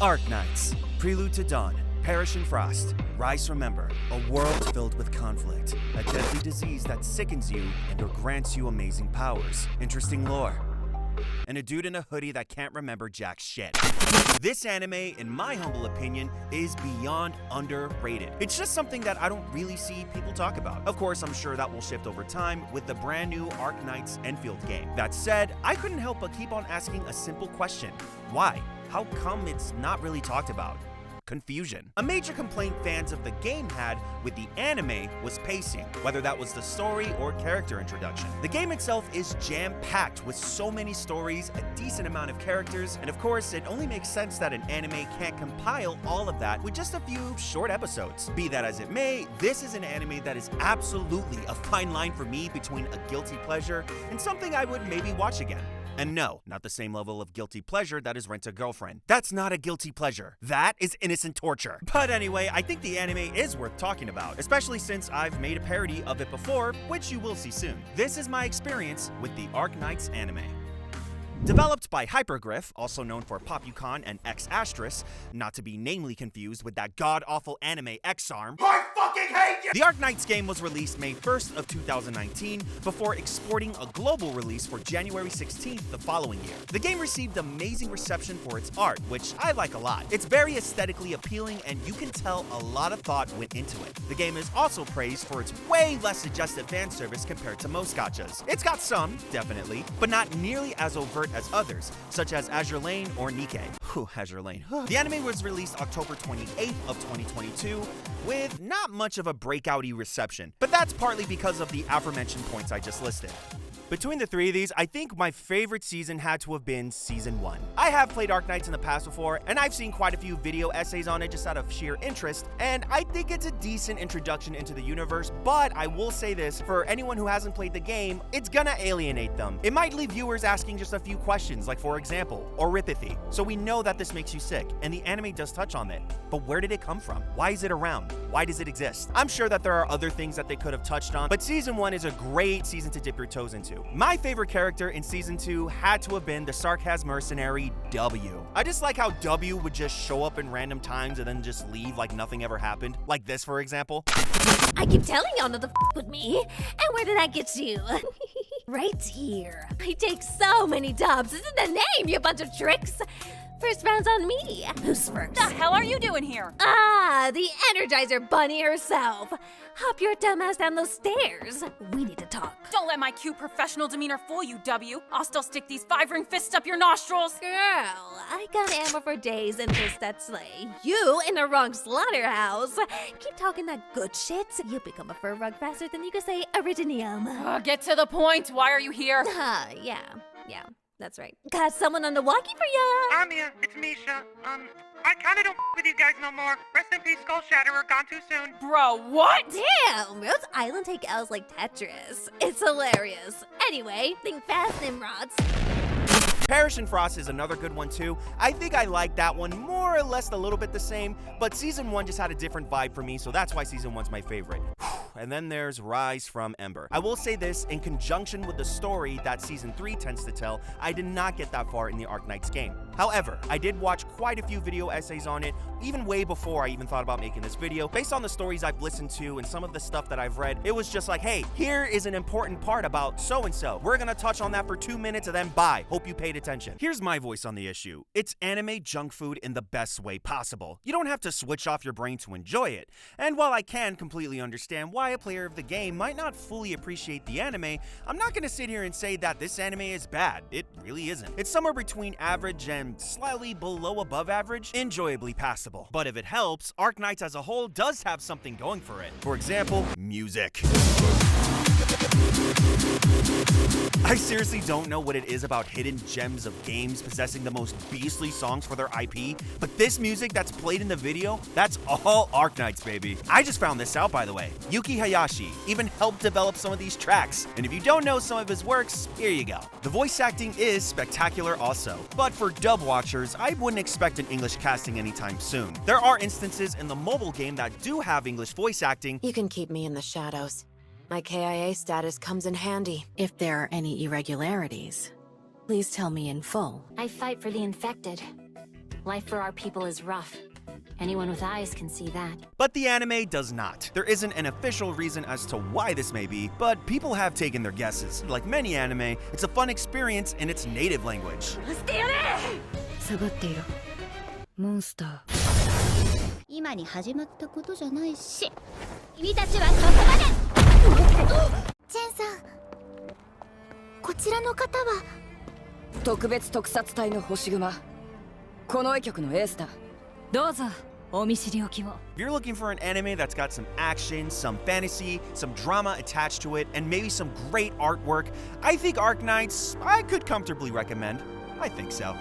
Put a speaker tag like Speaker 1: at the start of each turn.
Speaker 1: Arknights, Prelude to Dawn, Perish in Frost, Rise from Ember, a world filled with conflict, a deadly disease that sickens you and or grants you amazing powers, interesting lore, and a dude in a hoodie that can't remember jack shit. This anime, in my humble opinion, is beyond underrated. It's just something that I don't really see people talk about. Of course, I'm sure that will shift over time with the brand new Arknights Enfield game. That said, I couldn't help but keep on asking a simple question. Why? How come it's not really talked about? Confusion. A major complaint fans of the game had with the anime was pacing, whether that was the story or character introduction. The game itself is jam-packed with so many stories, a decent amount of characters, and of course, it only makes sense that an anime can't compile all of that with just a few short episodes. Be that as it may, this is an anime that is absolutely a fine line for me between a guilty pleasure and something I would maybe watch again. And no, not the same level of guilty pleasure that is Rent a Girlfriend. That's not a guilty pleasure. That is innocent torture. But anyway, I think the anime is worth talking about, especially since I've made a parody of it before, which you will see soon. This is my experience with the Arknights Anime. Developed by Hypergriff, also known for Popucon and X Astris, not to be namely confused with that god-awful anime X-Arm. I fucking hate you! The Arknights game was released May 1st of 2019 before exporting a global release for January 16th the following year. The game received amazing reception for its art, which I like a lot. It's very aesthetically appealing and you can tell a lot of thought went into it. The game is also praised for its way less suggestive fan service compared to most gachas. It's got some, definitely, but not nearly as overt as others, such as Azure Lane or Nikkei. Whew, Azure Lane. The anime was released October 28th of 2022 with not much of a breakouty reception, but that's partly because of the aforementioned points I just listed. Between the three of these, I think my favorite season had to have been Season 1. I have played Arknights in the past before, and I've seen quite a few video essays on it just out of sheer interest, and I think it's a decent introduction into the universe, but I will say this, for anyone who hasn't played the game, it's gonna alienate them. It might leave viewers asking just a few questions, like for example, oripathy. So we know that this makes you sick, and the anime does touch on it, but where did it come from? Why is it around? Why does it exist? I'm sure that there are other things that they could have touched on, but Season 1 is a great season to dip your toes into. My favorite character in Season 2 had to have been the sarcasm mercenary W. I just like how W would just show up in random times and then just leave like nothing ever happened. Like this, for example.
Speaker 2: I keep telling y'all not to f with me. And where did that get you? Right here. I take so many dubs. This is the name, you bunch of tricks. First round's on me. Who's first?
Speaker 3: The hell are you doing here?
Speaker 2: Ah, the Energizer Bunny herself. Hop your dumbass down those stairs. We need to talk.
Speaker 3: Don't let my cute professional demeanor fool you, W. I'll still stick these 5-ring fists up your nostrils.
Speaker 2: Girl, I got ammo for days and fists that slay. You in the wrong slaughterhouse. Keep talking that good shit. You'll become a fur rug faster than you can say Originium.
Speaker 3: Get to the point. Why are you here?
Speaker 2: Yeah. That's right. Got someone on the walkie for ya.
Speaker 4: Amiya, it's Misha. I kinda don't with you guys no more. Rest in peace, Skull Shatterer, gone too soon.
Speaker 3: Bro, what?
Speaker 2: Damn, Rose Island take L's like Tetris. It's hilarious. Anyway, think fast, Nimrods.
Speaker 1: Perish in Frost is another good one too. I think I like that one more or less a little bit the same, but Season 1 just had a different vibe for me, so that's why Season 1's my favorite. And then there's Rise from Ember. I will say this, in conjunction with the story that Season 3 tends to tell, I did not get that far in the Arknights game. However, I did watch quite a few video essays on it, even way before I even thought about making this video. Based on the stories I've listened to and some of the stuff that I've read, it was just like, hey, here is an important part about so-and-so. We're gonna touch on that for 2 minutes and then bye. Hope you paid attention. Here's my voice on the issue. It's anime junk food in the best way possible. You don't have to switch off your brain to enjoy it. And while I can completely understand why a player of the game might not fully appreciate the anime, I'm not gonna sit here and say that this anime is bad. It really isn't. It's somewhere between average and slightly below above average, enjoyably passable. But if it helps, Arknights as a whole does have something going for it. For example, music. I seriously don't know what it is about hidden gems of games possessing the most beastly songs for their IP, but this music that's played in the video, that's all Arknights, baby. I just found this out, by the way. Yuki Hayashi even helped develop some of these tracks, and if you don't know some of his works, here you go. The voice acting is spectacular also, but for dub watchers, I wouldn't expect an English casting anytime soon. There are instances in the mobile game that do have English voice acting.
Speaker 5: You can keep me in the shadows. My KIA status comes in handy.
Speaker 6: If there are any irregularities, please tell me in full.
Speaker 7: I fight for the infected.
Speaker 6: Life for our people is rough. Anyone with eyes can see that.
Speaker 1: But the anime does not. There isn't an official reason as to why this may be, but people have taken their guesses. Like many anime, it's a fun experience in its native language.
Speaker 7: 下がっていろモンスター
Speaker 8: 今に始まったことじゃないし君たちはそこまでチェンさんこちらの方は
Speaker 7: 特別特撮隊の星熊この絵局のエースだどうぞお見知りおきを
Speaker 1: If you're looking for an anime that's got some action, some fantasy, some drama attached to it, and maybe some great artwork, I think Arknights I could comfortably recommend. I think so.